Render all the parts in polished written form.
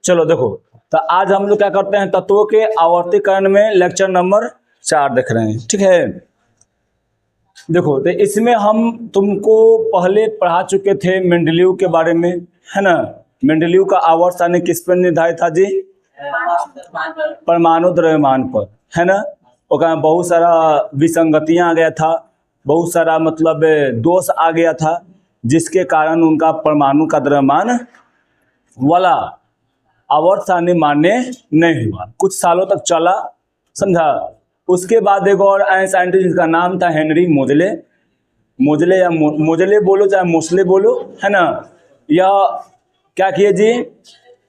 चलो देखो, तो आज हम लोग क्या करते हैं, तत्वों के आवर्तीकरण में लेक्चर नंबर 4 देख रहे हैं, ठीक है। देखो, तो इसमें हम तुमको पहले पढ़ा चुके थे मेंडलीव के बारे में, है ना। मेंडलीव का आवर्त सारणी किस पर निर्धारित था जी? परमाणु द्रव्यमान पर, है ना। और बहुत सारा विसंगतियां आ गया था, बहुत सारा मतलब दोष आ गया था, जिसके कारण उनका परमाणु का द्रव्यमान वाला आवर्त सारणी मान्य नहीं हुआ, कुछ सालों तक चला, समझा। उसके बाद एक और साइंटिस्ट जिसका नाम था हेनरी मोजले, मोजले या मोजले बोलो चाहे मोसले बोलो, है ना। यह क्या किए जी,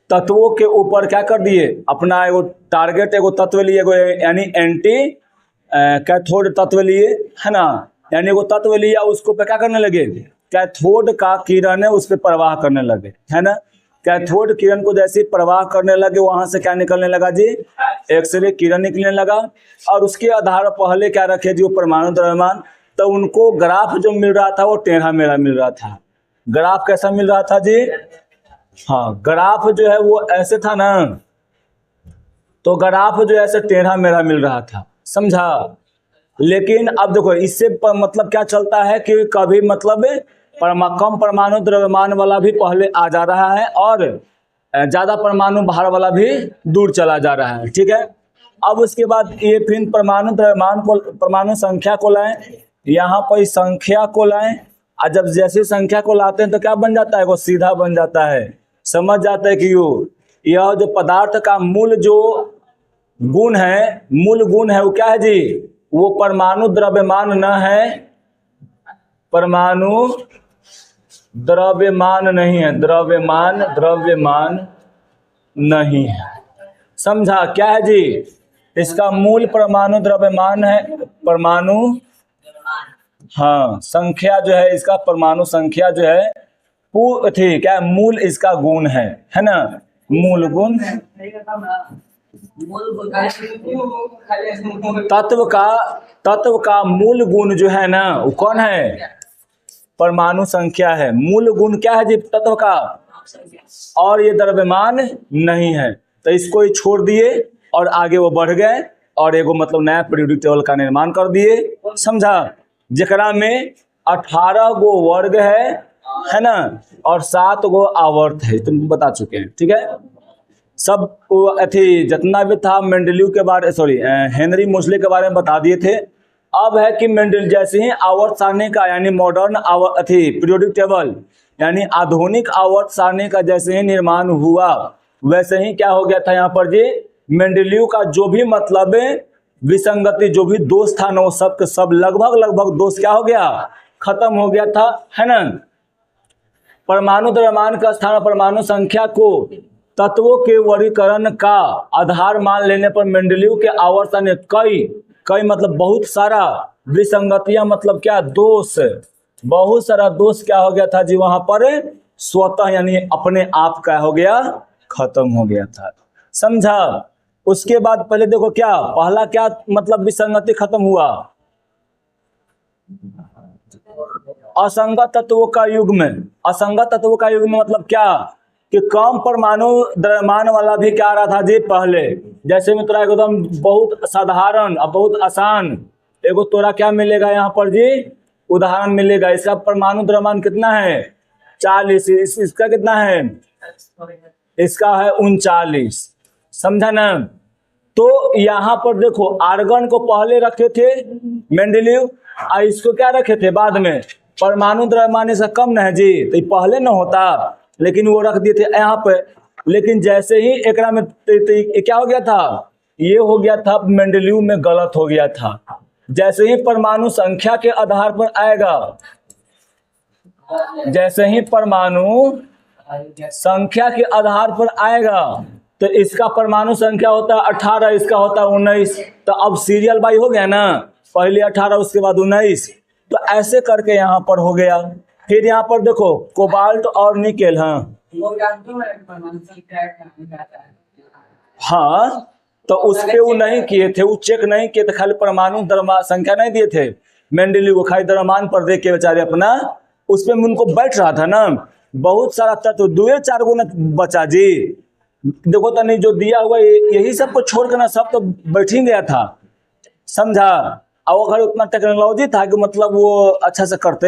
तत्वों के ऊपर क्या कर दिए, अपना एगो टारगेट, एगो तत्व लिए, एगो यानी एंटी कैथोड तत्व लिए, है ना। यानी एगो तत्व लिया, उसको पे क्या करने लगे, कैथोड का किरण है उस पर प्रवाह करने लगे, है ना। कैथोड किरण को जैसे प्रवाह करने लगे, वहां से क्या निकलने लगा जी, एक्सरे किरण निकलने लगा। और उसके आधार पहले क्या रखे जी, वो परमाणु द्रव्यमान। तो उनको ग्राफ जो मिल रहा था वो टेढ़ा मेढ़ा मिल रहा था। ग्राफ कैसा मिल रहा था जी, हाँ, ग्राफ जो है वो ऐसे था ना, तो ग्राफ जो है ऐसे टेढ़ा मेढ़ा मिल रहा था, समझा। लेकिन अब देखो, इससे मतलब क्या चलता है कि कभी मतलब कम परमाणु द्रव्यमान वाला भी पहले आ जा रहा है, और ज्यादा परमाणु भार वाला भी दूर चला जा रहा है, ठीक है। अब उसके बाद ये फिर परमाणु द्रव्यमान को, परमाणु संख्या को लाएं, यहाँ पर संख्या को लाएं, और जब जैसी संख्या को लाते हैं तो क्या बन जाता है, वो सीधा बन जाता है। समझ जाता है कि यह जो पदार्थ का मूल जो गुण है, मूल गुण है, वो क्या है जी, वो परमाणु द्रव्यमान न है, परमाणु द्रव्यमान नहीं है, द्रव्यमान नहीं है, समझा। क्या है जी, इसका मूल परमाणु द्रव्यमान है, परमाणु, हाँ, संख्या जो है इसका, परमाणु संख्या जो है थी, क्या है, मूल इसका गुण है ना, मूल गुण। तत्व का मूल गुण जो है ना, वो कौन है, परमाणु संख्या है। मूल गुण क्या है जी तत्व का, और ये द्रव्यमान नहीं है, तो इसको ही छोड़ दिए और आगे वो बढ़ गए और एगो मतलब नया पीरियोडिक टेबल का निर्माण कर दिए, समझा। जेकरा में 18 गो वर्ग है ना, और 7 गो आवर्त है, तुम बता चुके हैं, ठीक है। सब अथी जितना भी था मेंडलीव के बारे, सॉरी हेनरी मोसले के बारे में बता दिए थे। अब है कि मेंडल जैसे ही आवर्त सारणी का, यानी मॉडर्न अथी पीरियोडिक टेबल, यानी आधुनिक आवर्त सारणी का जैसे ही निर्माण हुआ, वैसे ही क्या हो गया था यहाँ पर जी, मेंडलीव का जो भी मतलब विसंगति, जो भी दोष था ना, वो सब के सब लगभग दोष क्या हो गया, खत्म हो गया था, है ना। परमाणु द्रव्यमान का स्थान, परमाणु संख्या को तत्वों के वर्गीकरण का आधार मान लेने पर मेंडलीव के आवर्त सारणी कई मतलब बहुत सारा विसंगतियां, मतलब क्या, दोष, बहुत सारा दोष क्या हो गया था जी वहां पर, स्वतः यानी अपने आप का हो गया, खत्म हो गया था, समझा। उसके बाद पहले देखो क्या, पहला क्या मतलब विसंगति खत्म हुआ, असंगत तत्वों का युग्म। असंगत तत्वों का युग्म मतलब क्या, कि कम परमाणु द्रव्यमान वाला भी क्या आ रहा था जी पहले। जैसे में तोरा एकदम बहुत साधारण और बहुत आसान एगो तोरा क्या मिलेगा यहाँ पर जी, उदाहरण मिलेगा। इसका परमाणु द्रव्यमान कितना है, 40, इसका कितना है, इसका है 39, समझा ना। तो यहाँ पर देखो, आर्गन को पहले रखे थे मेंडलीव, और इसको क्या रखे थे बाद में, परमाणु द्रव्यमान इसका कम न है जी, तो ये पहले न होता, लेकिन वो रख दिए थे यहाँ पे। लेकिन जैसे ही एकरा में क्या हो गया था, ये हो गया था मेंडलीव में गलत हो गया था। जैसे ही परमाणु संख्या के आधार पर आएगा, जैसे ही परमाणु संख्या के आधार पर आएगा, तो इसका परमाणु संख्या होता है 18, इसका होता है 19। तो अब सीरियल बाई हो गया ना, पहले 18 उसके बाद 19, तो ऐसे करके यहाँ पर हो गया। फिर यहाँ पर देखो कोबाल्ट और निकेल, हाँ, तो उस पे वो नहीं किए थे, वो चेक नहीं किए थे, खाली परमाणु संख्या नहीं दिए थे मेंडलीव को, खाली द्रव्यमान पर देख के बेचारे अपना उस पे उनको बैठ रहा था ना। बहुत सारा तत्व, 2-4 गुना बचा जी। देखो तो नहीं जो दिया हुआ यही सब को छोड़ कर ना सब तो बैठ ही गया था, समझा। और वो घर उतना टेक्नोलॉजी था कि मतलब वो अच्छा से करते,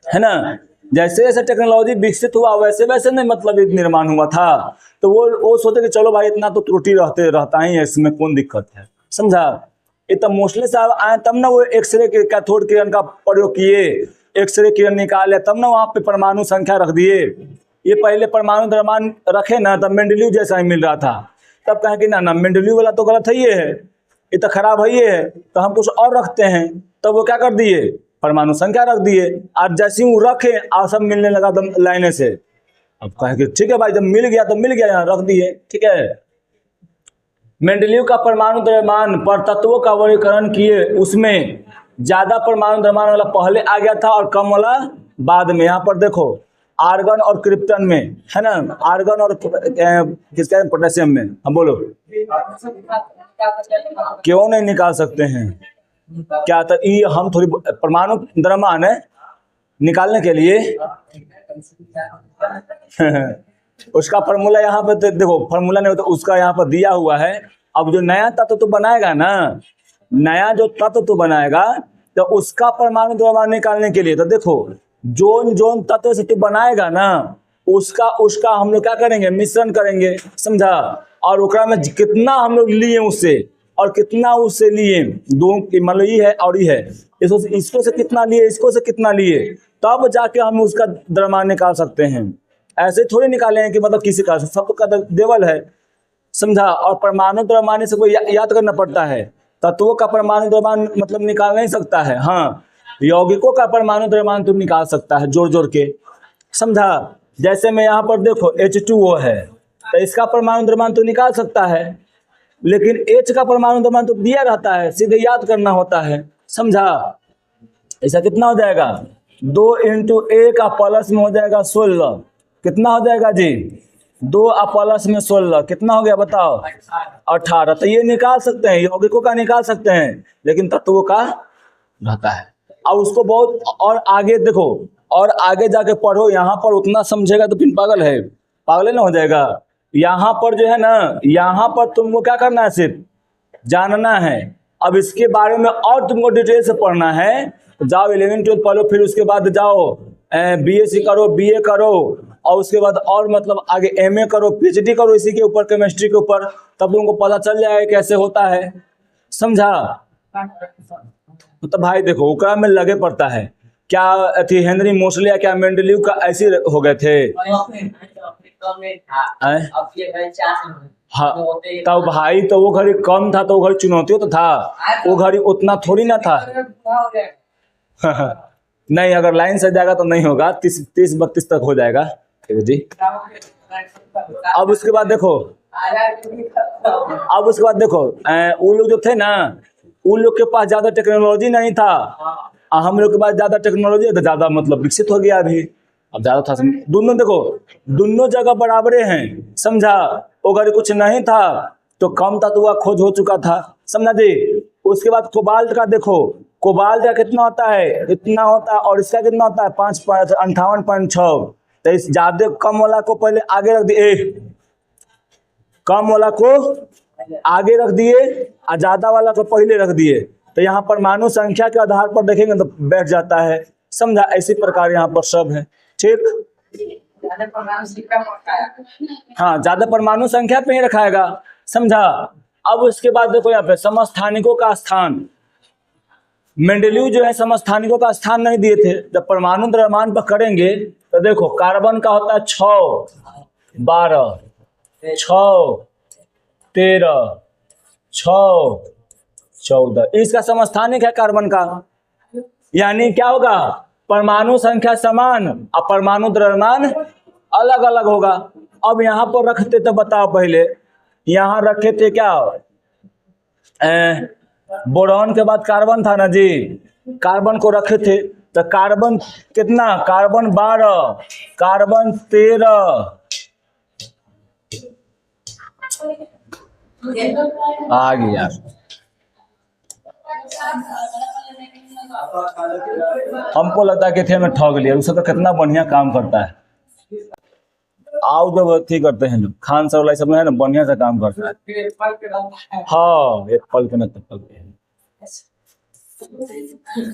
है ना। जैसे जैसे टेक्नोलॉजी विकसित हुआ वैसे वैसे नहीं मतलब निर्माण हुआ था। तो वो सोचे कि चलो भाई इतना तो त्रुटि रहता ही है, इसमें कौन दिक्कत है, समझा। ये तो मोस्टली साहब आए तब ना वो एक्सरे के कैथोड किरण का प्रयोग किए, एक्सरे किरण निकाले तब ना वहाँ पे परमाणु संख्या रख दिए। ये पहले परमाणु द्रव्यमान रखे ना तब मेंडलीव जैसा ही मिल रहा था, तब कहें कि ना मेंडलीव वाला तो गलत है, ये तो खराब है, ये है तो हम कुछ और रखते हैं। तब वो क्या कर दिए, परमाणु संख्या रख दिए। और जैसे ही वो रखे और सब मिलने लगा दम लाइने से। अब कहें कि ठीक है भाई, जब मिल गया तो मिल गया, यहाँ रख दिए, ठीक है। मेंडलीव का परमाणु द्रव्यमान पर तत्वों का वर्गीकरण किए, उसमें ज्यादा परमाणु द्रव्यमान वाला पहले आ गया था और कम वाला बाद में। यहाँ पर देखो आर्गन और क्रिप्टन में, है ना, आर्गन और किसका पोटेशियम में। हम बोलो क्यों नहीं निकाल सकते हैं, क्या तो ये हम थोड़ी परमाणु द्रव्यमान है निकालने के लिए उसका फॉर्मूला यहाँ पे देखो, फॉर्मूला नहीं होता उसका यहाँ पर दिया हुआ है। अब जो नया तत्व तो बनाएगा ना, नया जो तत्व तो बनाएगा तो उसका परमाणु द्रव्यमान निकालने के लिए तो देखो जोन जोन तत्व से तो बनाएगा ना, उसका उसका हम लोग क्या करेंगे, मिश्रण करेंगे, समझा। और ओकरा में कितना हम लोग लिए उससे और कितना उससे लिए, दो मतलब ये है और ये है, इसको से कितना लिए, इसको से कितना लिए, तब जाके हम उसका द्रव्यमान निकाल सकते हैं। ऐसे थोड़ी निकाले हैं कि मतलब किसी का सब का देवल है, समझा। और परमाणु द्रव्यमान से कोई याद करना पड़ता है, तत्वों का परमाणु द्रव्यमान मतलब निकाल नहीं सकता है। हाँ, यौगिकों का परमाणु द्रव्यमान तुम निकाल सकता है जोड़ जोड़ के, समझा। जैसे मैं यहाँ पर देखो H2O है तो इसका परमाणु द्रव्यमान तो निकाल सकता है, लेकिन H का परमाणु द्रव्यमान तो दिया रहता है, सीधे याद करना होता है, समझा। ऐसा कितना हो जाएगा, 2 × A का प्लस में हो जाएगा 16, कितना हो जाएगा जी, 2 प्लस में 16 कितना हो गया बताओ, 18। तो ये निकाल सकते हैं, यौगिकों का निकाल सकते हैं, लेकिन तत्वों का रहता है। अब उसको बहुत और आगे देखो और आगे जाके पढ़ो, यहाँ पर उतना समझेगा तो फिर पागल है, पागल ना हो जाएगा। यहाँ पर जो है ना, यहाँ पर तुमको क्या करना है, सिर्फ जानना है। अब इसके बारे में और तुमको डिटेल से पढ़ना है तो जाओ 11th-12th पढ़ो, फिर उसके बाद जाओ BSc करो, BA करो, और उसके बाद और मतलब आगे MA करो, PhD करो इसी के ऊपर, केमिस्ट्री के ऊपर, तब तुमको पता चल जाएगा कैसे होता है, समझा। तो भाई देखो ओकरा में लगे पड़ता है क्या, अथी हेनरी मोसले क्या मेंडलीव का ऐसे हो गए थे। हाँ तब भाई तो वो घड़ी कम था तो वो घड़ी चुनौतियों तो था, वो घड़ी उतना थोड़ी ना था। नहीं अगर लाइन से जाएगा तो नहीं होगा, 30-32 तक हो जाएगा, ठीक है जी। अब उसके बाद देखो वो लोग जो थे ना, उन लोग के पास ज्यादा टेक्नोलॉजी नहीं था, हम लोग के पास ज्यादा टेक्नोलॉजी है तो ज्यादा मतलब विकसित हो गया अभी, अब ज्यादा था। दोनों देखो दोनों जगह बराबरे हैं, समझा। अगर कुछ नहीं था तो कम था तो वह खोज हो चुका था, समझा जी। उसके बाद कोबाल्ट का देखो, कोबाल्ट का कितना होता है, इतना होता है, और इसका कितना होता है 58.6। तो इस ज्यादा कम वाला को पहले आगे रख दिए, कम वाला को आगे रख दिए और ज्यादा वाला को पहले रख दिए, तो यहाँ परमाणु संख्या के आधार पर देखेंगे तो बैठ जाता है, समझा। इसी प्रकार यहाँ पर सब है, ठीक। हाँ ज्यादा परमाणु संख्या पे ही रखाएगा, समझा। अब उसके बाद देखो यहाँ पे समस्थानिकों का स्थान, मेंडलीव जो है समस्थानिकों का स्थान नहीं दिए थे। जब परमाणु द्रव्यमान पर करेंगे तो देखो कार्बन का होता है 6, 12, 6, 13, 6, 14, इसका समस्थानिक है कार्बन का। यानी क्या होगा, परमाणु संख्या समान और परमाणु द्रव्यमान अलग अलग होगा। अब यहाँ पर रखते तो बताओ, पहले यहाँ रखे थे क्या, बोरॉन के बाद कार्बन था ना जी, कार्बन को रखे थे तो कार्बन कितना, कार्बन 12, कार्बन 13 आ गया, हमको लगता है कि थे में ठग लिया, उसका तो कितना बढ़िया काम करता है। आओ जब अथी करते हैं लोग, खान सर वाला सब है ना, बढ़िया से काम करता है। हाँ, एक पल के न तपल के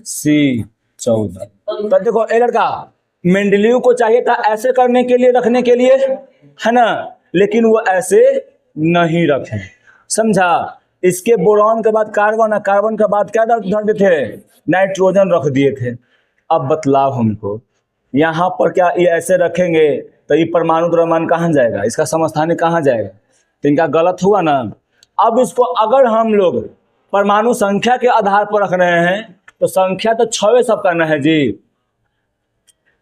C14। तो देखो ए लड़का, मेंडलीव को चाहिए था ऐसे करने के लिए, रखने के लिए, है ना, लेकिन वो ऐसे नहीं रखे, समझा। इसके बोरॉन के बाद कार्बन, कार्बन के बाद क्या धर दिए थे, नाइट्रोजन रख दिए थे। अब बतलाओ हमको, यहाँ पर क्या ये ऐसे रखेंगे तो ये परमाणु द्रव्यमान कहाँ जाएगा, इसका समस्थानिक कहाँ जाएगा, तो इनका गलत हुआ ना। अब इसको अगर हम लोग परमाणु संख्या के आधार पर रख रहे हैं तो संख्या तो 6 सब करना है जी,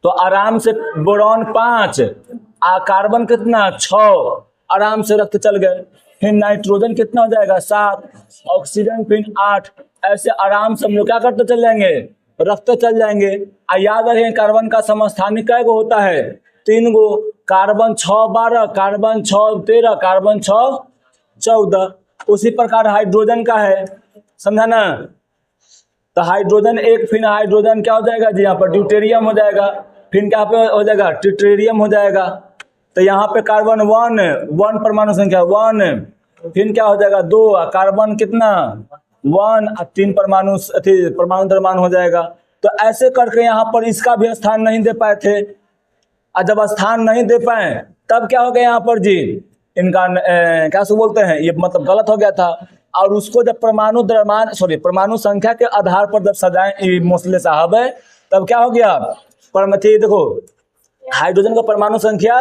तो आराम से बोरॉन 5, कार्बन कितना 6, आराम से रखते चल गए। फिर नाइट्रोजन कितना हो जाएगा 7, ऑक्सीजन फिर 8, ऐसे आराम से हम लोग क्या करते चल जाएंगे, रखते चल जाएंगे। याद रखें कार्बन का समस्थानिक कै गो होता है, 3 गो, कार्बन 6 12, कार्बन 6 13, कार्बन 6 14। उसी प्रकार हाइड्रोजन का है, समझा ना। तो हाइड्रोजन 1, फिर हाइड्रोजन क्या हो जाएगा जी, यहाँ पर ड्यूटेरियम हो जाएगा, फिर क्या पे हो जाएगा, ट्रिटियम हो जाएगा। तो यहाँ पे कार्बन 1 परमाणु संख्या 1, फिर क्या हो जाएगा 2, कार्बन कितना 1, 3 परमाणु परमाणु द्रव्यमान हो जाएगा। तो ऐसे करके यहाँ पर इसका भी स्थान नहीं दे पाए थे, और जब स्थान नहीं दे पाए तब क्या हो गया यहाँ पर जी, इनका क्या से बोलते हैं, ये मतलब गलत हो गया था। और उसको जब परमाणु द्रव्यमान परमाणु संख्या के आधार पर जब सजाए मोसले साहब है, तब क्या हो गया, देखो हाइड्रोजन का परमाणु संख्या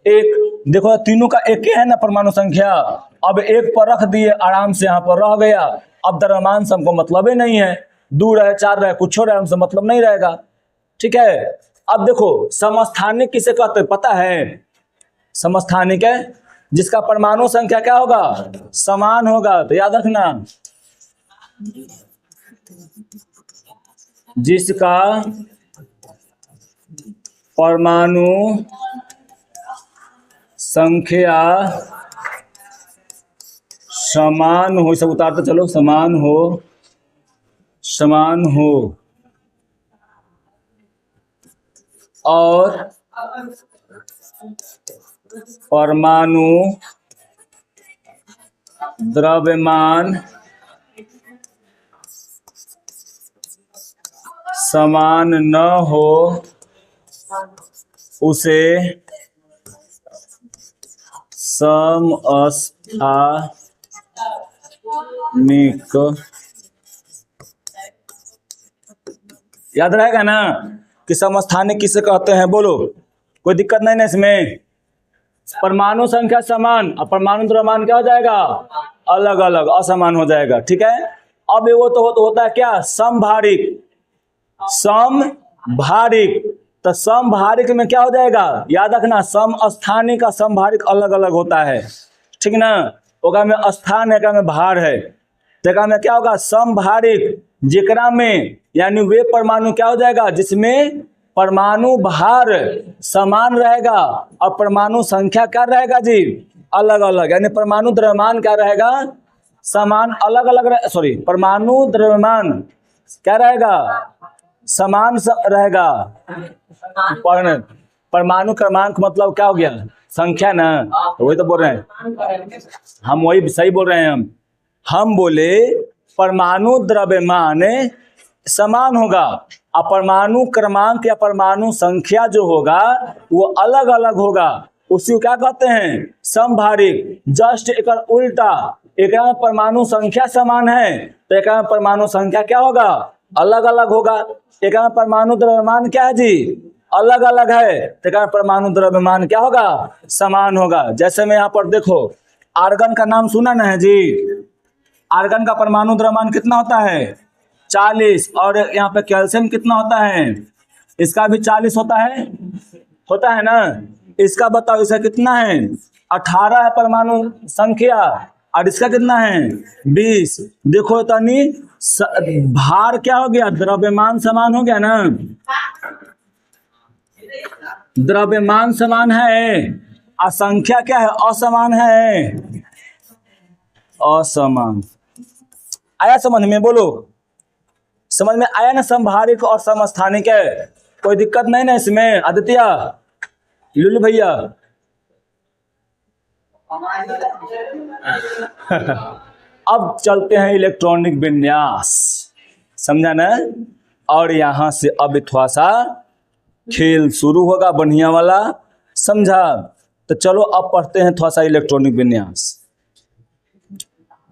1, देखो तीनों का 1 है ना परमाणु संख्या, अब 1 पर रख दिए, आराम से यहाँ पर रह गया। अब द्रव्यमान से हमको मतलब ही नहीं है, 2 रहे 4 रहे कुछ हो रहे, हमसे मतलब नहीं रहेगा, ठीक है। अब देखो समस्थानिक किसे कहते हैं पता है, समस्थानिक है जिसका परमाणु संख्या क्या होगा, समान होगा। तो याद रखना, जिसका परमाणु संख्या समान हो, सब उतारते चलो, समान हो और परमाणु द्रव्यमान समान न हो, उसे समस्थानिक। याद रहेगा ना कि समस्थानिक किसे कहते हैं, बोलो, कोई दिक्कत नहीं ना इसमें। परमाणु संख्या समान और परमाणु द्रव्यमान क्या हो जाएगा, अलग अलग, असमान हो जाएगा, ठीक है। अब वो तो होता है क्या, समभारिक। तो समभारिक में क्या हो जाएगा, याद रखना, समस्थानिक का समभारिक अलग अलग होता है, ठीक ना। ओका में स्थान है, में भार है, तो में क्या होगा, समभारिक, जेकरा में यानी वे परमाणु क्या हो जाएगा जिसमें परमाणु भार समान रहेगा और परमाणु संख्या क्या रहेगा जी, अलग अलग, यानी परमाणु द्रव्यमान क्या रहेगा, समान, अलग अलग परमाणु द्रव्यमान क्या रहेगा, समान रहेगा। परमाणु क्रमांक मतलब क्या हो गया, संख्या ना, तो वही तो बोल रहे हैं हम, वही सही बोल रहे हैं हम बोले परमाणु द्रव्यमान समान होगा और परमाणु क्रमांक या परमाणु संख्या जो होगा वो अलग अलग होगा, उसी को क्या कहते हैं, समभारिक। जस्ट एक उल्टा, एक में परमाणु संख्या समान है तो एक में परमाणु संख्या क्या होगा, अलग अलग होगा। एक में परमाणु द्रव्यमान क्या है जी, अलग अलग है, तो एक में परमाणु द्रव्यमान क्या होगा, समान होगा। जैसे मैं यहाँ पर देखो, आर्गन का नाम सुना ना है जी, आर्गन का परमाणु द्रव्यमान कितना होता है, 40, और यहाँ पे कैल्शियम कितना होता है, इसका भी 40 होता है ना। इसका बताओ, इसका कितना है, 18 है परमाणु संख्या, और इसका कितना है 20। देखो तनी भार क्या हो गया, द्रव्यमान समान हो गया ना, द्रव्यमान समान है और संख्या क्या है, असमान है, असमान। आया समझ में, बोलो। समझ में आया ना, समभारिक और समस्थानिक है, कोई दिक्कत नहीं ना इसमें आदित्य, लुलु भैया। अब चलते हैं इलेक्ट्रॉनिक विन्यास, समझा ना। और यहां से अब थोड़ा सा खेल शुरू होगा बढ़िया वाला, समझा। तो चलो अब पढ़ते हैं थोड़ा सा इलेक्ट्रॉनिक विन्यास।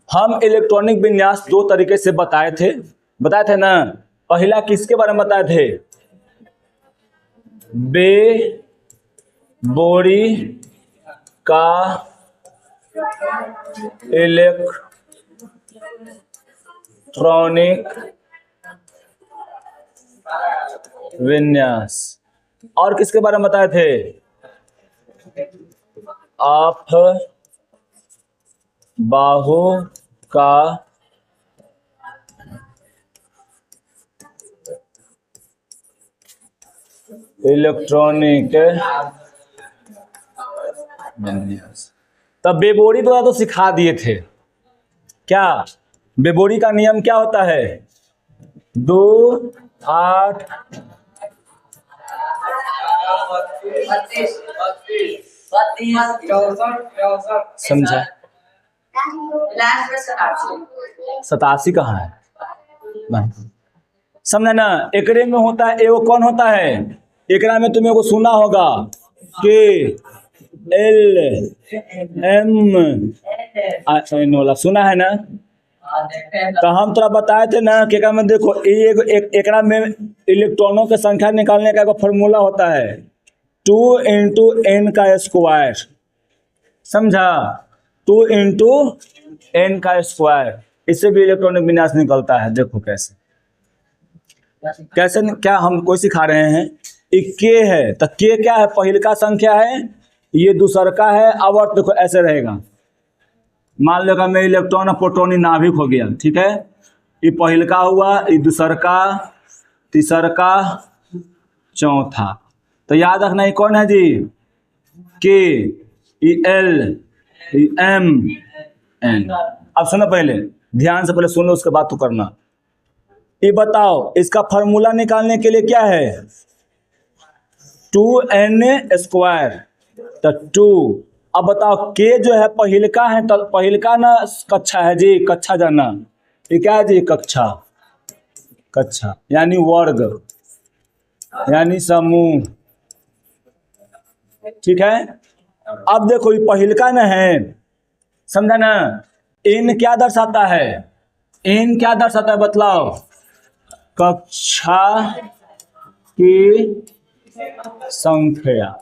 हम इलेक्ट्रॉनिक विन्यास दो तरीके से बताए थे ना। पहला किसके बारे में बताए थे? बोरी का इलेक्ट्रॉनिक विन्यास। और किसके बारे में बताए थे? अफबाहु का इलेक्ट्रॉनिक विन्यास। तब बेबोरी द्वारा तो सिखा दिए थे। क्या बेबोरी का नियम क्या होता है? 2 8 समझा? 87 कहाँ है? नहीं समझा ना। एकरे में होता है एगो, कौन होता है एकरा में? तुम्हें को सुना होगा के एल एम वाला, सुना है ना। तो हम तोरा बताए थे ना कि में देखो एकरा में इलेक्ट्रॉनों की संख्या निकालने का एक फॉर्मूला होता है 2 × n का स्क्वायर, समझा। 2 × n का स्क्वायर, इससे भी इलेक्ट्रॉनिक विन्यास निकलता है। देखो कैसे क्या हम कोई सिखा रहे हैं। के है तो के क्या है? पहले का संख्या है, ये दूसर का है। अब और देखो ऐसे रहेगा, मान लो मैं इलेक्ट्रॉन और प्रोटॉन नाभिक हो गया, ठीक है। ये पहल का हुआ, ये दूसर का, तीसर का, चौथा। तो याद रखना ये कौन है जी? के, एल, एम, एन। अब सुनो, पहले ध्यान से पहले सुन लो, उसके बाद तो करना। ये बताओ इसका फॉर्मूला निकालने के लिए क्या है? 2n square. तो 2, अब बताओ के जो है पहिलका है, तो पहिलका ना कक्षा है जी, कक्षा जाना। ये क्या है जी? कक्षा, कक्षा यानी वर्ग, यानी समूह, ठीक है। अब देखो ये पहिलका ना है, समझा ना। इन क्या दर्शाता है? इन क्या दर्शाता है बतलाओ? कक्षा की संख्या,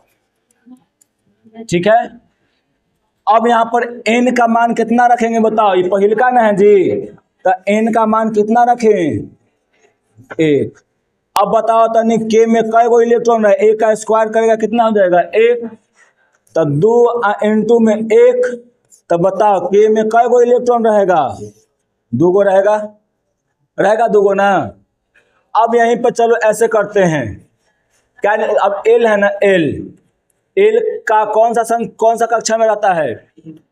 ठीक है। अब यहां पर n का मान कितना रखेंगे बताओ? ये पहिलका ना है जी, तो n का मान कितना रखें? 1। अब बताओ तनी के में कई गो इलेक्ट्रॉन है? 1 का स्क्वायर करेगा कितना हो जाएगा? 1। तो 2 × में 1, तो बताओ के में कई गो इलेक्ट्रॉन रहेगा? 2 गो रहेगा, 2 गो ना। अब यहीं पर चलो ऐसे करते हैं, क्या अब एल है ना, एल का कौन सा कक्षा में रहता है?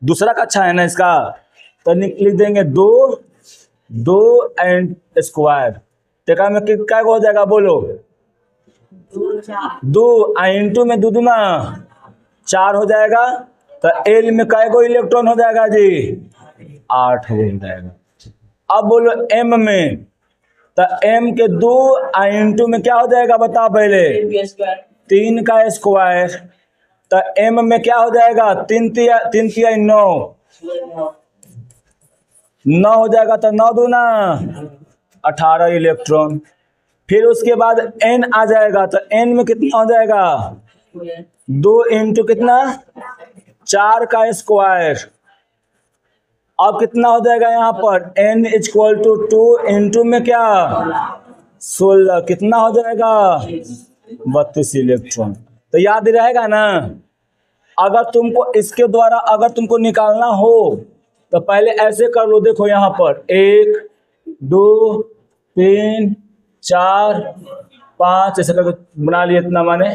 दूसरा कक्षा है ना इसका। तो लिख देंगे 2 एंड स्क्वायर। टेका में क्या हो जाएगा बोलो? 2 × में 2 दूना 4 हो जाएगा। तो एल में कै गो इलेक्ट्रॉन हो जाएगा जी? 8 हो जाएगा। अब बोलो एम में, तो एम के 2 × में क्या हो जाएगा बताओ पहले? 3 का स्क्वायर। तो एम में क्या हो जाएगा? 3 तिया 9 हो जाएगा। तो 9 दूना 18 इलेक्ट्रॉन। फिर उसके बाद एन आ जाएगा, तो एन में कितना हो जाएगा? 2 × कितना? 4 का स्क्वायर। अब कितना हो जाएगा यहाँ पर? n = 2 × में क्या? 16। कितना हो जाएगा? 32 इलेक्ट्रॉन। तो याद रहेगा ना। अगर तुमको इसके द्वारा अगर तुमको निकालना हो तो पहले ऐसे कर लो। देखो यहाँ पर 1 2 3 4 5 ऐसे करके बना लिए, इतना माने।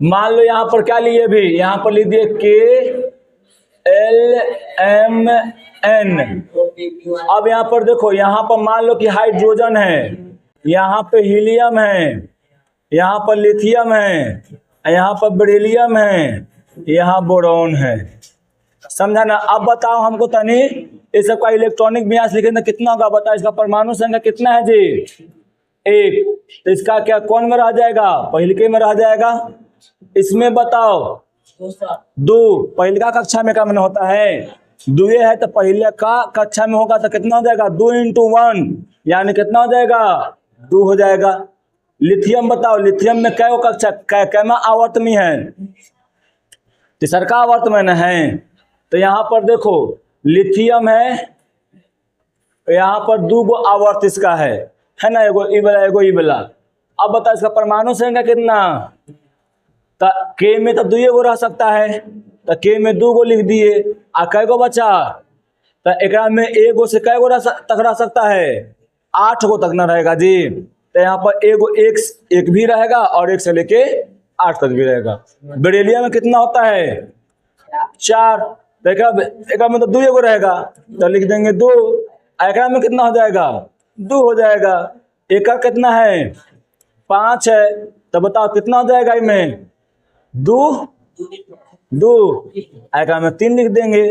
मान लो यहाँ पर क्या लिए? भी यहाँ पर लिख दिए के LMN। अब यहाँ पर देखो, यहाँ पर मान लो कि हाइड्रोजन है, यहाँ पे हीलियम है, यहाँ पर लिथियम है, यहाँ पर बेरिलियम है, यहाँ बोरॉन है। समझा ना? अब बताओ हमको तनी इस सबका इलेक्ट्रॉनिक विन्यास लिखे तो कितना होगा? बताओ इसका परमाणु संख्या कितना है जी? 1। तो इसका क्या कौन में रह जाएगा? पहिलके में रह जाएगा। इसमें बताओ 2। पहिलका कक्षा में का मन होता है 2 है, तो पहले का कक्षा में होगा तो कितना हो जाएगा? 2 × 1 यानी कितना हो जाएगा? 2 हो जाएगा। लिथियम बताओ, लिथियम में कै कक्षा कैमा आवर्त में है? तीसरका आवर्त में है। तो यहाँ पर देखो लिथियम है, यहाँ पर 2 गो आवर्त इसका है ना, एगो ई वाला एगो ई वाला। अब बताओ इसका परमाणु संख्या कितना? तो के में तो 2 गो रह सकता है, तो के में 2 गो लिख दिए। आ कै गो बचा? तो एक में एगो से कै गो तक रह सकता है? 8 गो तक न रहेगा जी। तो यहाँ पर एगो एक भी रहेगा और 1 से लेके 8 तक भी रहेगा। बेरिलियम में कितना होता है? 4। तो एक में तो 2 गो रहेगा, तो लिख देंगे 2। एक में कितना हो जाएगा? 2 हो जाएगा। एक कितना है? 5 है। तो बताओ कितना हो जाएगा इसमें? 2 एक में 3 लिख देंगे।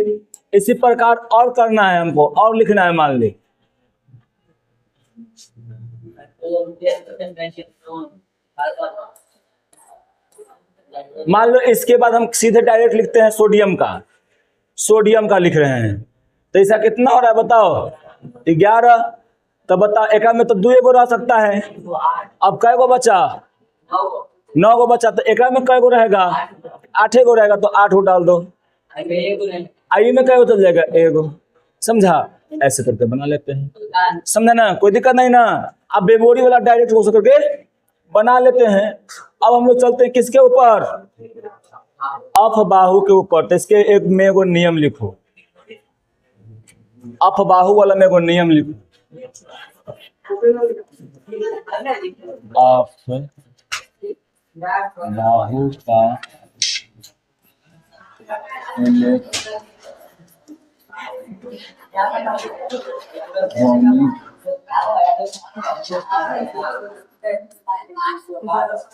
इसी प्रकार और करना है हमको, और लिखना है। मान ली मान लो इसके बाद हम सीधे डायरेक्ट लिखते हैं सोडियम का लिख रहे हैं। तो इसका कितना हो रहा है बताओ? 11। तो बताओ एक में तो 2 गो रह सकता है। अब कै गो बचा? 9 गो बचा। तो एक में कै गो रहेगा? 8 गो रहेगा। तो 8 गो डाल दो। आई में कै गो चल जाएगा? 1 गो। समझा? ऐसे करके बना लेते हैं। समझा ना? कोई दिक्कत नहीं ना? अब मेमोरी वाला डायरेक्ट हो करके बना लेते हैं। अब हम लोग चलते हैं किसके ऊपर? अफबाहु के ऊपर। तो इसके एक में एगो नियम लिखो, अफबाहु वाला में एगो नियम लिखो। अफबाहु का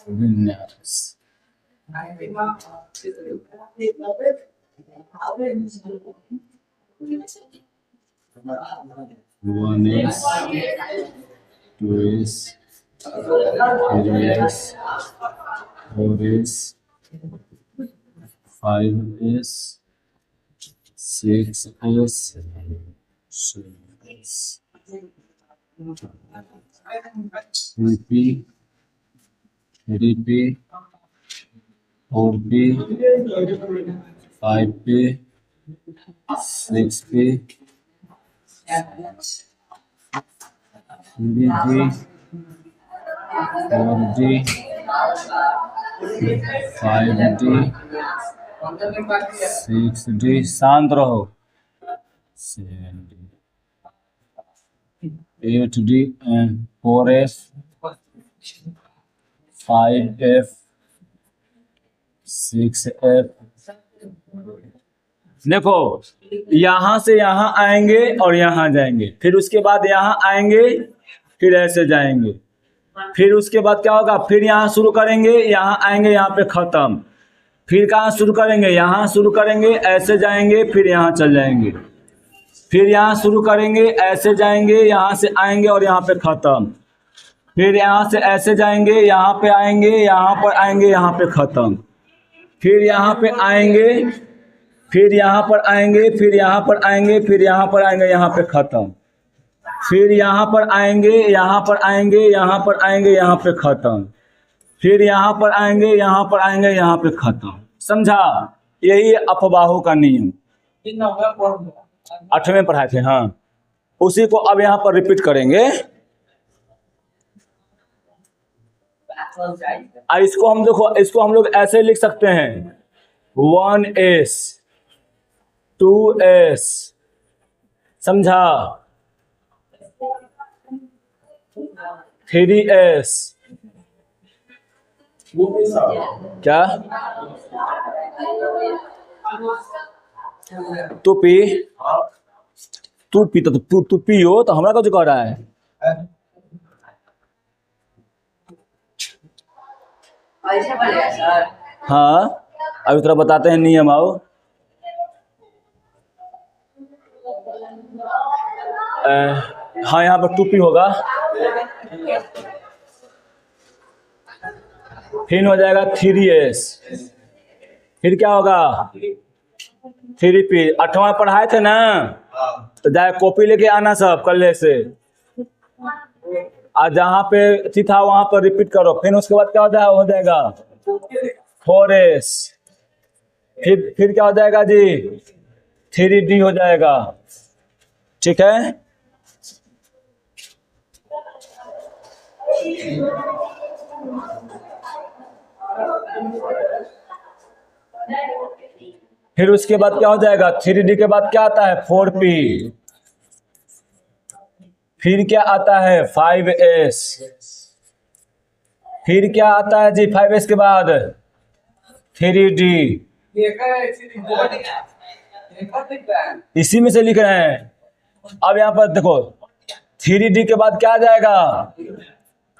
विन्यास। One is, 2 is, 3 is, 4 is, 5 is, 6 is, 7 is, 3p, 3p, 4p, 5p, 6p, 3g, 4g, 5g, 6d, शांत रहो, 7d, 8d and 4f, 5f, 6f। देखो यहां से यहां आएंगे और यहां जाएंगे, फिर उसके बाद यहां आएंगे, फिर ऐसे जाएंगे, फिर उसके बाद क्या होगा? फिर यहां शुरू करेंगे, यहां आएंगे, यहां पे खत्म। फिर कहां शुरू करेंगे? यहां शुरू करेंगे, ऐसे जाएंगे, फिर यहां चल जाएंगे, फिर यहां शुरू करेंगे, ऐसे जाएंगे, यहां से आएंगे और यहां पे खत्म। फिर यहां से ऐसे जाएंगे, यहां पे आएंगे, यहां पर आएंगे, यहां पे खत्म। फिर यहाँ पे आएंगे, फिर यहाँ पर आएंगे, फिर यहाँ पर आएंगे, फिर यहाँ पर आएंगे, यहाँ पे खत्म। फिर यहाँ पर आएंगे, यहाँ पर आएंगे, यहाँ पर आएंगे, यहाँ पे खत्म। फिर यहाँ पर आएंगे, यहाँ पर आएंगे, यहाँ पे खत्म। समझा? यही है अफबाहु का नियम। 8वें पढ़ाए थे। हाँ, उसी को अब यहाँ पर रिपीट करेंगे। इसको हम देखो, इसको हम लोग ऐसे लिख सकते हैं 1s 2s। समझा? 3s। क्या तू पी, तू पी तो तू पियो तो हमरा कुछ कह रहा है। ऐसे बनेगा सर? हाँ अभी तरह बताते हैं नियम। आओ हाँ यहाँ पर टूपी होगा, फिर हो जाएगा 3s, फिर क्या होगा 3p। 8वां पढ़ाए थे ना, तो जाए कॉपी लेके आना सब कल से, और जहाँ पे थी था वहां पर रिपीट करो। फिर उसके बाद क्या हो जाएगा 4s, फिर क्या हो जाएगा जी 3d हो जाएगा। ठीक है, फिर उसके बाद क्या हो जाएगा 3d के बाद क्या आता है 4p, फिर क्या आता है 5s, फिर क्या आता है जी 5s के बाद 3d। इसी में से लिख रहे हैं। अब यहाँ पर देखो 3d के बाद क्या आ जाएगा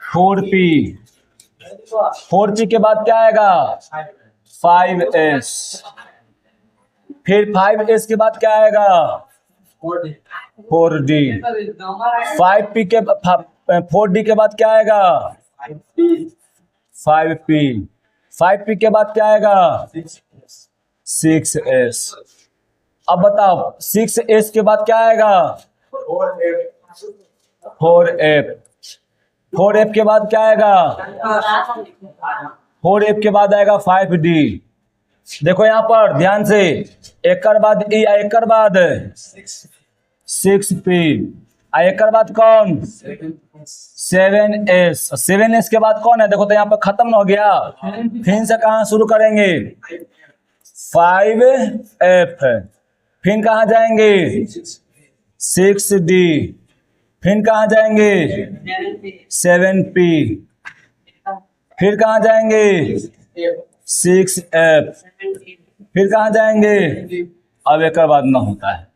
4p, 4p के बाद क्या आएगा 5s, फिर 5s के बाद क्या आएगा 4d, 5p के 4d के बाद क्या आएगा 5p, 5p के बाद क्या आएगा 6s। अब बताओ 6s के बाद क्या आएगा 4f, 4f के बाद क्या आएगा 4f के बाद आएगा 5d। देखो यहाँ पर ध्यान से, एक बाद e, एक बाद 6p, एक बाद कौन 7s, 7s के बाद कौन है देखो तो यहाँ पर खत्म हो गया। फिर से कहाँ शुरू करेंगे 5f, फिर कहाँ जाएंगे 6d, फिर कहाँ जाएंगे 7p, फिर कहाँ जाएंगे 6f, फिर कहाँ जाएंगे। अब एक बाद ना होता है,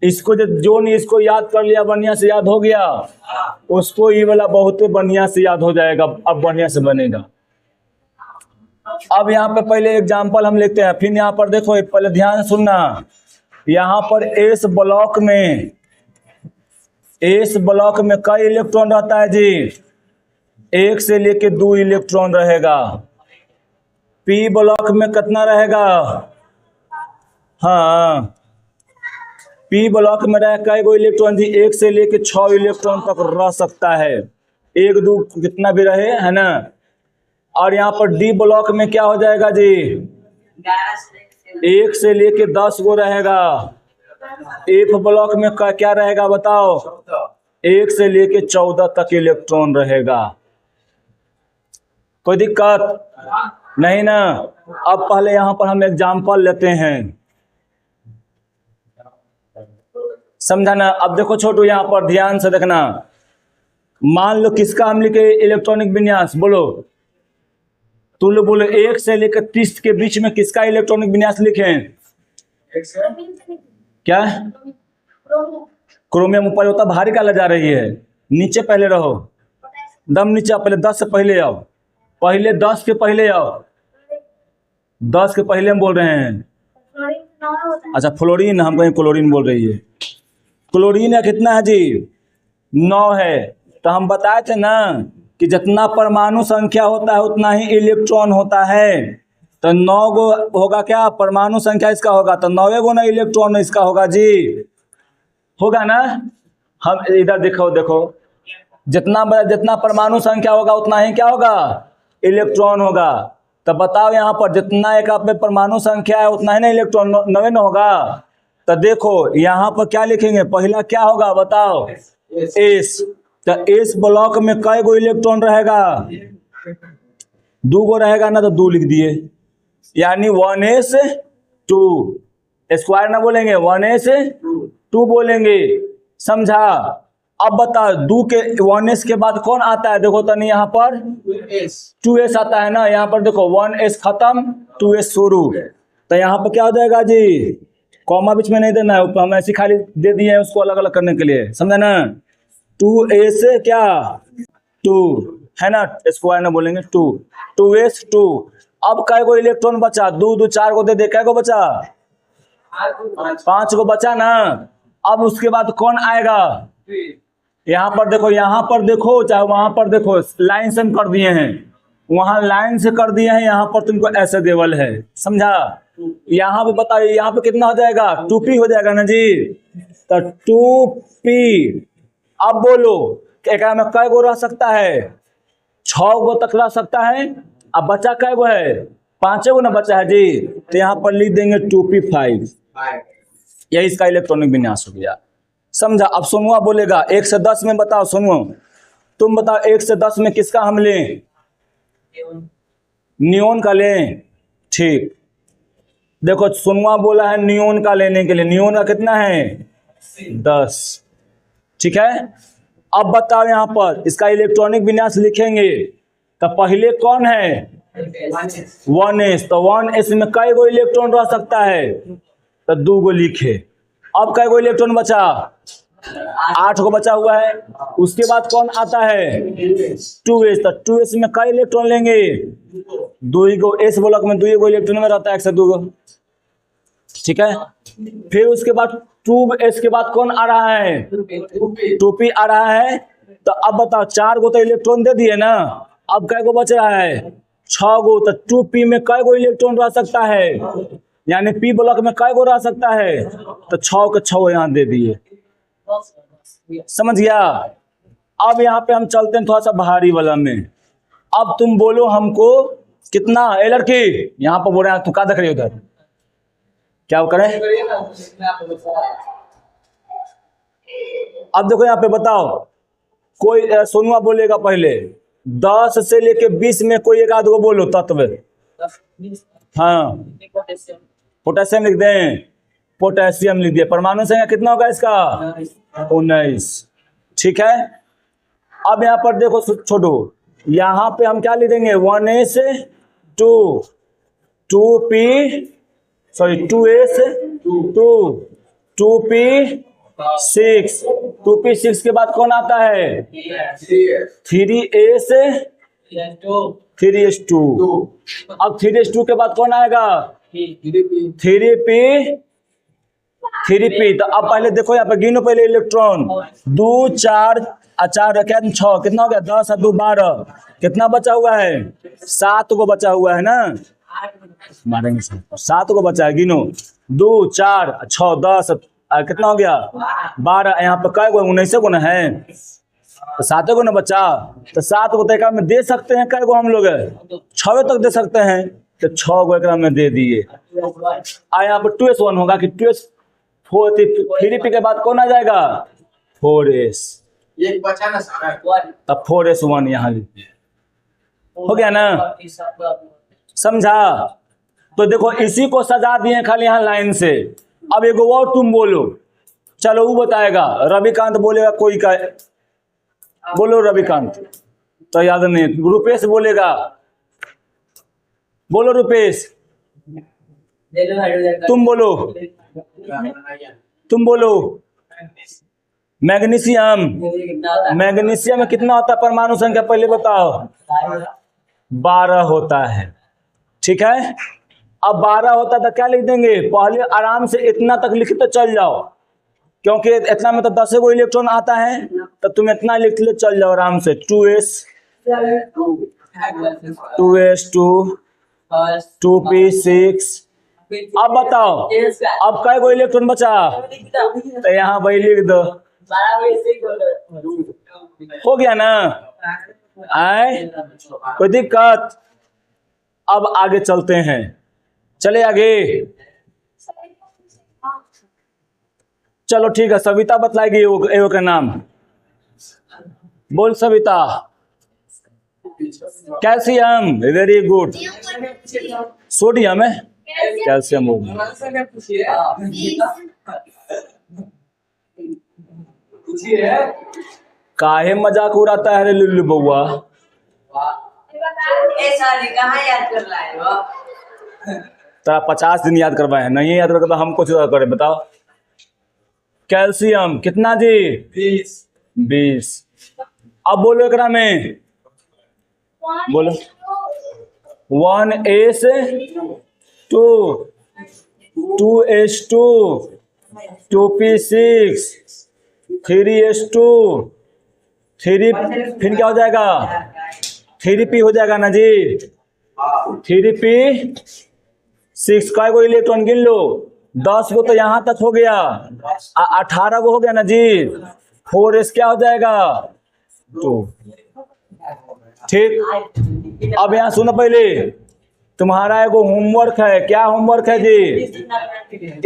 इसको जो नहीं इसको याद कर लिया बढ़िया से याद हो गया, उसको ये वाला बहुत बढ़िया से याद हो जाएगा, अब बढ़िया से बनेगा। अब यहाँ पे पहले एग्जाम्पल हम लेते हैं, फिर यहाँ पर देखो पहले ध्यान सुनना। यहाँ पर एस ब्लॉक में कई इलेक्ट्रॉन रहता है जी, 1 से लेके 2 इलेक्ट्रॉन रहेगा। पी ब्लॉक में कितना रहेगा, हाँ पी ब्लॉक में रहे कई गो इलेक्ट्रॉन जी, 1 से लेके 6 इलेक्ट्रॉन तक रह सकता है, 1 2 कितना भी रहे है ना। और यहाँ पर डी ब्लॉक में क्या हो जाएगा जी 1 से लेके 10 गो रहेगा। एफ ब्लॉक में क्या रहेगा बताओ 1 से लेके 14 तक इलेक्ट्रॉन रहेगा। कोई दिक्कत नहीं ना। अब पहले यहाँ पर हम एग्जाम्पल लेते हैं, समझा ना। अब देखो छोटू यहाँ पर ध्यान से देखना, मान लो किसका हम लिखे इलेक्ट्रॉनिक विन्यास, बोलो तू लोग बोलो 1 से लेकर 30 के बीच में किसका इलेक्ट्रॉनिक विन्यास लिखे। क्या क्रोमियम ऊपर होता, भारी का ले जा रही है, नीचे पहले रहो, दम नीचे, पहले 10 से पहले आओ, पहले 10 के पहले आओ, 10 के पहले हम बोल रहे हैं। अच्छा फ्लोरीन, हम कहीं क्लोरीन बोल रही है। क्लोरीन है कितना है जी 9 है। तो हम बताए थे ना कि जितना परमाणु संख्या होता है उतना ही इलेक्ट्रॉन होता है। तो 9 गो होगा क्या परमाणु संख्या इसका होगा, तो 9 गो ना इलेक्ट्रॉन इसका होगा जी, होगा ना। हम इधर देखो जितना परमाणु संख्या होगा उतना ही क्या होगा इलेक्ट्रॉन होगा। तो बताओ यहाँ पर जितना एक आप में परमाणु संख्या है उतना ही ना इलेक्ट्रॉन 9 न होगा। तो देखो यहाँ पर क्या लिखेंगे, पहला क्या होगा बताओ एस। तो एस ब्लॉक में कई गो इलेक्ट्रॉन रहेगा 2 गो रहेगा ना, तो 2 लिख दिए, यानी 1s2 स्क्वायर ना बोलेंगे 1s2 बोलेंगे, समझा। अब बता 2 के 1s के बाद कौन आता है देखो तनी यहाँ पर 2s आता है ना। यहाँ पर देखो 1s खत्म 2s शुरू, तो यहाँ पर क्या हो जाएगा जी कॉमा बीच में नहीं देना है, हम ऐसे खाली दे दिए हैं उसको अलग अलग करने के लिए, समझा ना। 2s क्या 2 है ना, स्क्वायर में बोलेंगे 2, 2s2। अब कै गो इलेक्ट्रॉन बचा, 2 2 4 को दे दे, कै गो बचा 5 को बचा ना। अब उसके बाद कौन आएगा, यहाँ पर देखो, यहाँ पर देखो चाहे वहां पर देखो, लाइन से हम कर दिए हैं, वहां लाइन से कर दिए हैं, यहाँ पर तुमको ऐसे देवल है, समझा। यहाँ पे बताओ, यहाँ पे कितना हो जाएगा, 2p हो जाएगा ना जी। तो 2p। अब बोलो एक में कै गो रह सकता है, 6 गो तक रह सकता है। अब बचा कै गो है, 5 गो ना बचा है जी। तो यहाँ पर लिख देंगे 2p5। यही इसका इलेक्ट्रॉनिक विन्यास हो गया, समझा। अब सोनुआ बोलेगा 1 से 10 में बताओ, सोनुआ तुम बताओ 1 से 10 में किसका हम लें, नियोन का लें। ठीक, देखो सोनुआ बोला है नियोन का लेने के लिए, नियोन का कितना है 10, ठीक है। अब बताओ यहाँ पर इसका इलेक्ट्रॉनिक विन्यास लिखेंगे, तो पहले कौन है 1s, तो 1s में कई गो इलेक्ट्रॉन रह सकता है, तो 2 गो लिखे। अब कई गो इलेक्ट्रॉन बचा, 8 को बचा हुआ है। उसके बाद कौन आता है 2s, तो 2s में कई इलेक्ट्रॉन लेंगे 2 गो, s ब्लॉक में 2 गो इलेक्ट्रॉन में रहता है, 1 से 2 गो, ठीक है। फिर उसके बाद 2s के बाद कौन आ रहा है 2p आ रहा है। तो अब बताओ 4 गो तो इलेक्ट्रॉन दे दिए ना, अब कै गो बच रहा है 6 गो। तो 2p में कै गो इलेक्ट्रॉन रह सकता है, यानी p ब्लॉक में कै गो रह सकता है, तो 6 के 6 यहाँ दे दिए, समझ गया। अब यहाँ पे हम चलते हैं थोड़ा सा भारी वाला में। अब तुम बोलो हमको कितना, ए लड़की यहाँ पर बोल रहे हैं, तू क्या देख रही है उधर, क्या करें। अब देखो यहाँ पे बताओ, कोई सोनुआ बोलेगा पहले 10 से लेके 20 में कोई एक आध गो बोलो तत्व। हाँ, पोटेशियम लिख दें, पोटेशियम लिख दिया। परमाणु संख्या कितना होगा इसका 19, ठीक है। अब यहाँ पर देखो छोड़ो, यहाँ पे हम क्या लिख देंगे 1s 2p6 के बाद कौन आता है 3s2। अब 3s2 के बाद कौन आएगा 3p। तो अब पहले देखो यहाँ पे गिनो पहले इलेक्ट्रॉन, 2 4 4 क्या 6, कितना हो गया 10 और 2 12, कितना बचा हुआ है 7 को बचा हुआ है ना, मारेंगे 7 को बचा है, गिनो 2 4 6 10, कितना हो गया 12। यहाँ पे कै गो 19 गो ना है, तो 7 गो ना बचा, तो 7 को तो एक में दे सकते हैं, कै गो हम लोग 6 तक दे सकते हैं, तो 6 गो एक में दे दिए। यहाँ पर 2s1 होगा कि 2s 3p के बाद कौन आ जाएगा 4s, एक बचा ना सारा, तब 4s1 यहाँ लिखिए, हो गया ना, समझा। तो देखो इसी को सजा दिए खाली यहाँ लाइन से। अब एक और तुम बोलो, चलो वो बताएगा, रविकांत बोलेगा कोई का, बोलो रविकांत, तो याद नहीं, रुपेश बोलेगा, बोलो रुपेश, तुम बोलो, तुम बोलो। मैग्नीशियम, मैग्नीशियम में कितना होता है परमाणु संख्या पहले बताओ 12 होता है, ठीक है। अब 12 होता है तो क्या लिख देंगे, पहले आराम से इतना तक लिखते चल जाओ, क्योंकि इतना में तो 10 गो इलेक्ट्रॉन आता है, तो तुम इतना लिख ले चल जाओ आराम से। 2s2 2p6। अब बताओ अब कै गो इलेक्ट्रॉन बचा, तो यहाँ वही लिख दो, हो गया ना, आए कोई दिक्कत। अब आगे चलते हैं, चले आगे, चलो ठीक है। सविता बतलाएगी एगो का नाम, बोल Savita. Calcium, very good. Sodium है, कैल्शियम होगा। काहे मजाक उड़ाता है रे लुल्लू बउआ, कहाँ याद कर रहा है वो? तेरा 50 दिन याद करवाए हैं, नहीं याद करके तो हमको चुका करे। बताओ कैल्शियम कितना जी? 20। अब बोलो एकरा में, बोलो 1s2 2s2 2p6 3s2 3, फिर क्या हो जाएगा? 3p हो जाएगा ना जी। 3p6 का को इलेक्ट्रॉन गिन लो, 10 को तो यहाँ तक हो गया, 18 को हो गया ना जी। 4s क्या हो जाएगा? 2। ठीक, अब यहाँ सुनो पहले, तुम्हारा एगो होमवर्क है। क्या होमवर्क है जी?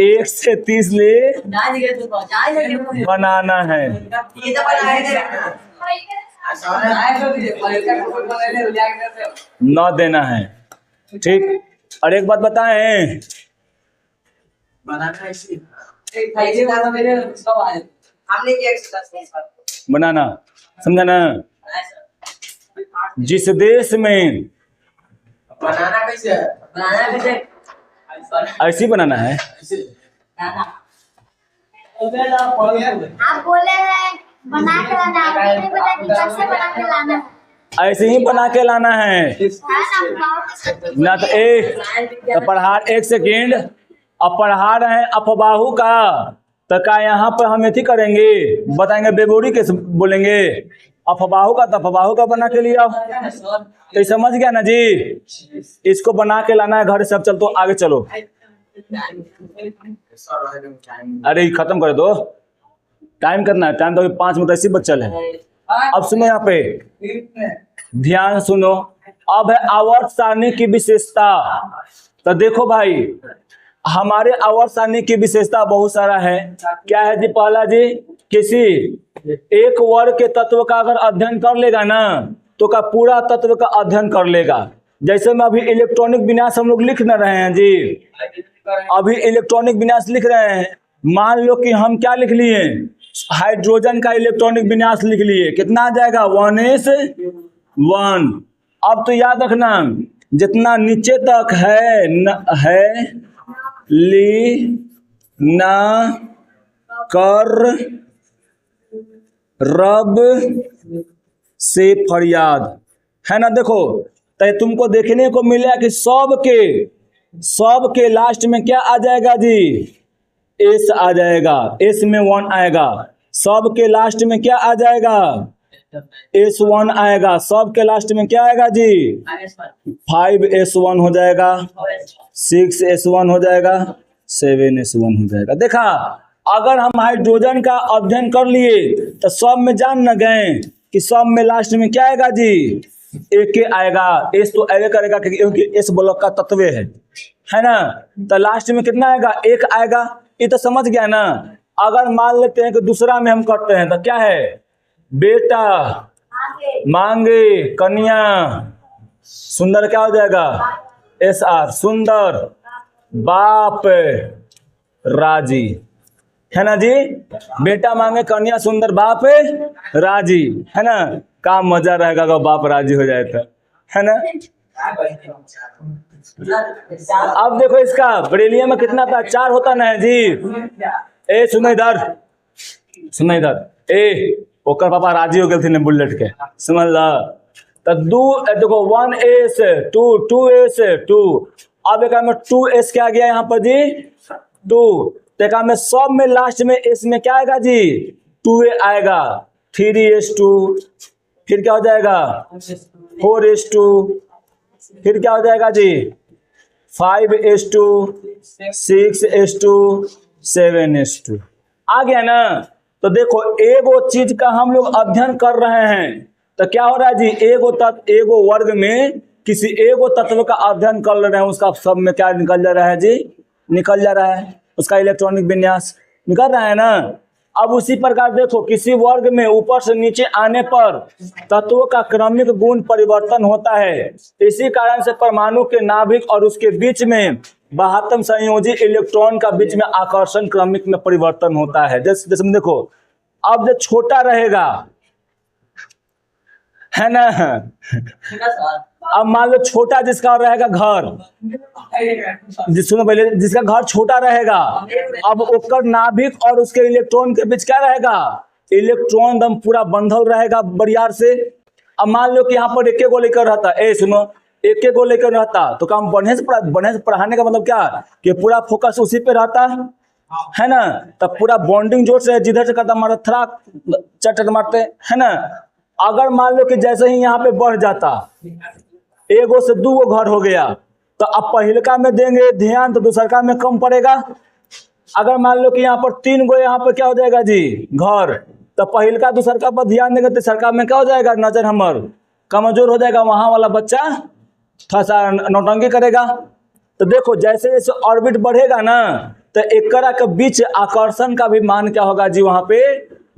1 से 30 ले बनाना है। न देना है। ठीक, और एक बात बताएं, बनाना ऐसी हमने किया एक्सरसाइज बनाना, समझा ना? जिस देश में बनाना कैसे है? बनाना कैसे? ऐसे ही बनाना है। ऐसे आप बोले हैं बना के लाना है, आपको नहीं पता कि कैसे बना के लाना है। ऐसे ही बना के लाना है ना। तो तो पढ़ा, एक सेकेंड, अब पढ़ा रहे हैं अफवाहू का, तो क्या यहाँ पर हम एथी करेंगे, बताएंगे बेगोरी कैसे बोलेंगे? अफवाहू का तो अफवाहू का बना के लिया, तो समझ गया ना जी। इसको बना के लाना है घर से। अब चल तो आगे चलो। अरे ये खत्म कर दो, टाइम करना है, टाइम तो 5 मिनट ऐसी बचल है। अब सुनो यहाँ पे, ध्यान सुनो। अब है आवर्त सारणी की विशेषता। तो देखो भाई, हमारे आवर्त सारणी की विशेषता बहुत सारा है। क्या है जी? पहला जी, किसी एक वर्ग के तत्व का अगर अध्ययन कर लेगा ना, तो का पूरा तत्व का अध्ययन कर लेगा। जैसे में अभी इलेक्ट्रॉनिक विन्यास हम लोग लिख न रहे हैं जी, अभी इलेक्ट्रॉनिक विन्यास लिख रहे हैं। मान लो कि हम क्या लिख लिए, हाइड्रोजन का इलेक्ट्रॉनिक विन्यास लिख लिए, कितना आ जाएगा? 1s1। अब तो याद रखना, जितना नीचे तक है ली ना कर रब से फरियाद, है ना? देखो, तो तुमको देखने को मिला कि सब के लास्ट में क्या आ जाएगा जी? एस आ जाएगा। एस में 1 आएगा। सब के लास्ट में क्या आ जाएगा? S1 आएगा। सब के लास्ट में क्या आएगा जी? 5s1 हो जाएगा, 6s1 हो जाएगा, 7s1 हो जाएगा। देखा, अगर हम हाइड्रोजन का अध्ययन कर लिए तो सब में जान न गए कि सब में लास्ट में क्या आएगा जी? एक आएगा। एस तो आएगा करेगा क्योंकि एस ब्लॉक का तत्व है ना? तो लास्ट में कितना आएगा? 1 आएगा। ये तो समझ गया ना। अगर मान लेते हैं कि दूसरा में हम करते हैं तो क्या है? बेटा मांगे कन्या, सुंदर क्या हो जाएगा? SR, सुंदर बाप राजी, है ना जी? बेटा मांगे कन्या, सुंदर बाप राजी, है ना? क्या मजा रहेगा अगर बाप राजी हो जाए तो, है ना? अब देखो, इसका बरेलियम में कितना था? 4 होता ना है जी। ए सुनो इधर, ए ओकर पापा राजी हो गए थे बुलेट के, समझ ला? तो देखो 1s 2s 2। अब एक में 2s क्या गया यहाँ पर जी? 2। एक में सब में लास्ट में s में क्या आएगा जी? 2a आएगा। 3s2, फिर क्या हो जाएगा? 4s2, फिर क्या हो जाएगा जी? 5s2, 6s2, 7s2। आ गया ना? तो देखो, एगो चीज का हम लोग अध्ययन कर रहे हैं, तो क्या हो रहा है जी? एगो वर्ग में किसी एगो तत्व का अध्ययन कर रहे हैं, उसका सब में क्या निकल जा रहा है जी? निकल जा रहा है, उसका इलेक्ट्रॉनिक विन्यास निकल रहा है ना। अब उसी प्रकार देखो, किसी वर्ग में ऊपर से नीचे आने पर तत्वों का क्रमिक गुण परिवर्तन होता है। इसी कारण से परमाणु के नाभिक और उसके बीच में 72 संयोजी इलेक्ट्रॉन का बीच में आकर्षण क्रमिक में परिवर्तन होता है। जैसे देखो, अब जो छोटा रहेगा, है ना। अब मान लो छोटा जिसका रहेगा घर, जिसमें पहले जिसका घर छोटा रहेगा, अब ओकर नाभिक और उसके इलेक्ट्रॉन के बीच क्या रहेगा, इलेक्ट्रॉन एकदम पूरा बंधल रहेगा बरियार से। अब मान लो कि यहाँ पर एक गो लेकर रहता, सुनो, एक गो लेकर रहता तो काम बढ़िया से पढ़ाने का मतलब क्या कि पूरा फोकस उसी पे रहता है ना। तब पूरा बॉन्डिंग जोर से जिधर से करता मारता, थोड़ा चट मारते है ना। अगर मान लो कि जैसे ही यहाँ पे बढ़ जाता, एगो से 2 गो घर हो गया, तो अब पहिलका में देंगे ध्यान तो दूसरका में कम पड़ेगा। अगर मान लो कि यहाँ पर 3 गो यहाँ पर क्या हो जाएगा जी घर, तो पहिलका दूसरका पर ध्यान देंगे, तीसरका में क्या हो जाएगा, नजर हमर कमजोर हो जाएगा, वहां वाला बच्चा थोड़ा सा नौटंकी करेगा। तो देखो जैसे जैसे ऑर्बिट बढ़ेगा ना, तो एकरा के बीच आकर्षण का भी मान क्या होगा जी, वहां पे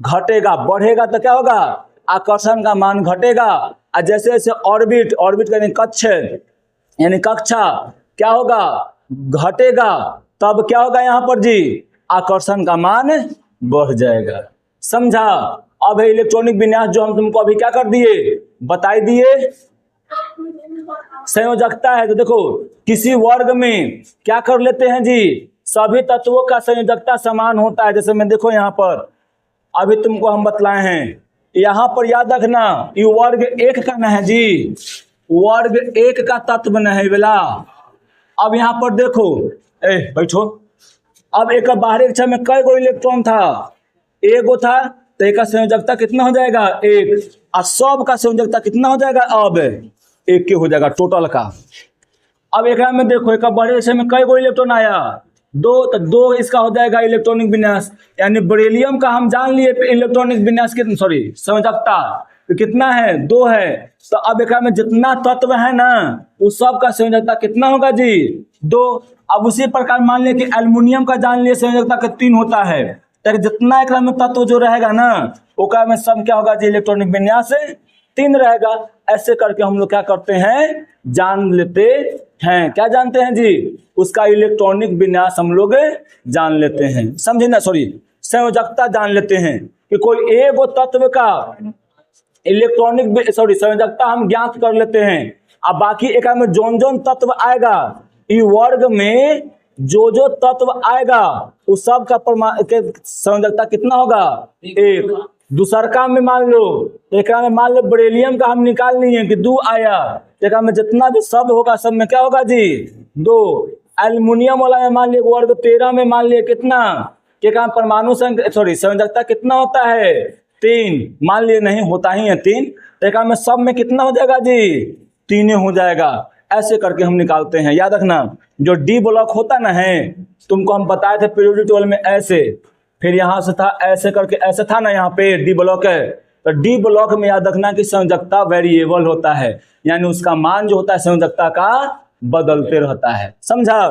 घटेगा। बढ़ेगा तो क्या होगा, आकर्षण का मान घटेगा। और जैसे जैसे ऑर्बिट यानी कक्ष यानी कक्षा क्या होगा, घटेगा, तब क्या होगा यहाँ पर जी, आकर्षण का मान बढ़ जाएगा। समझा। अब है इलेक्ट्रॉनिक विन्यास जो हम तुमको अभी क्या कर दिए, बताई दिए, संयोजकता है। तो देखो किसी वर्ग में क्या कर लेते हैं जी, सभी तत्वों का संयोजकता समान होता है। जैसे मैं देखो यहाँ पर अभी तुमको हम बतलाए हैं, यहाँ पर याद रखना ये वर्ग 1 का न है जी, वर्ग 1 का तत्व न है बेला। अब यहाँ पर देखो, बैठो, अब एक बाहरी कक्षा में कई गो इलेक्ट्रॉन था, एगो था, तो एक का संयोजकता कितना हो जाएगा, 1, और सब का संयोजकता कितना हो जाएगा, अब 1 के हो जाएगा टोटल का। अब एक में देखो एक बड़े कक्षा में कई गो इलेक्ट्रॉन आया, 2, तो 2 इसका हो जाएगा इलेक्ट्रॉनिक विन्यास। यानी बेरिलियम का हम जान लिए इलेक्ट्रॉनिक विन्यास कितना, सॉरी संयोजकता तो कितना है, 2 है। तो अब एक में जितना तत्व है ना, उस सब का संयोजकता कितना होगा जी, 2। अब उसी प्रकार मान लिया कि एल्युमिनियम का जान लिए संयोजकता का 3 होता है, ताकि जितना एक में तत्व जो रहेगा ना, ओका में सब क्या होगा जी, इलेक्ट्रॉनिक विन्यास 3 रहेगा। ऐसे करके हम लोग क्या करते हैं, जान लेते हैं। क्या जानते हैं जी, उसका इलेक्ट्रॉनिक विन्यास हम लोग जान लेते हैं, समझे ना, सॉरी संयोजकता जान लेते हैं कि कोई एगो तत्व का इलेक्ट्रॉनिक संयोजकता हम ज्ञात कर लेते हैं। अब बाकी एक में जोन तत्व आएगा, इस वर्ग में जो तत्व आएगा उस सब का संयोजकता कितना होगा, 1। दूसरका में मान लो, एक में मान लो बेरिलियम का हम निकाल लिए कि 2 आया, एक में जितना भी शब्द होगा सब में क्या होगा जी, 2। एल्युमिनियम वाला में मान लिया वर्ग 13 में मान लिया कितना, कि परमाणु संयोजकता कितना होता है, 3, मान लिए नहीं होता ही है 3, तो एक में सब में कितना हो जाएगा जी, 3 हो जाएगा। ऐसे करके हम निकालते हैं। याद रखना जो डी ब्लॉक होता ना है, तुमको हम बताए थे पीरियोडिक टेबल में ऐसे, फिर यहाँ से था ऐसे करके, ऐसे था ना यहाँ पे डी ब्लॉक है, तो डी ब्लॉक में याद रखना कि संयोजकता वेरिएबल होता है, यानी उसका मान जो होता है संयोजकता का बदलते रहता है, समझा,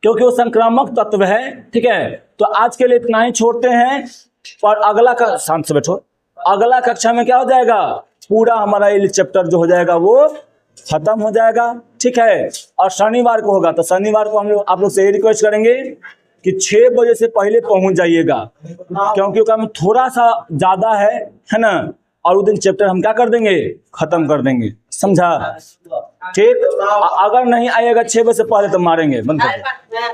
क्योंकि वो संक्रामक तत्व है। ठीक है, तो आज के लिए इतना ही छोड़ते हैं, और अगला का शांत से बैठो, अगला कक्षा में क्या हो जाएगा, पूरा हमारा ये चैप्टर जो हो जाएगा वो खत्म हो जाएगा। ठीक है, और शनिवार को होगा, तो शनिवार को हम लोग आप लोग से ये रिक्वेस्ट करेंगे कि 6 बजे से पहले पहुंच जाइएगा, क्योंकि उसका थोड़ा सा ज्यादा है ना, और उस दिन चैप्टर हम क्या कर देंगे, खत्म कर देंगे, समझा। ठीक, अगर नहीं आएगा 6 बजे से पहले तो मारेंगे, बंद कर।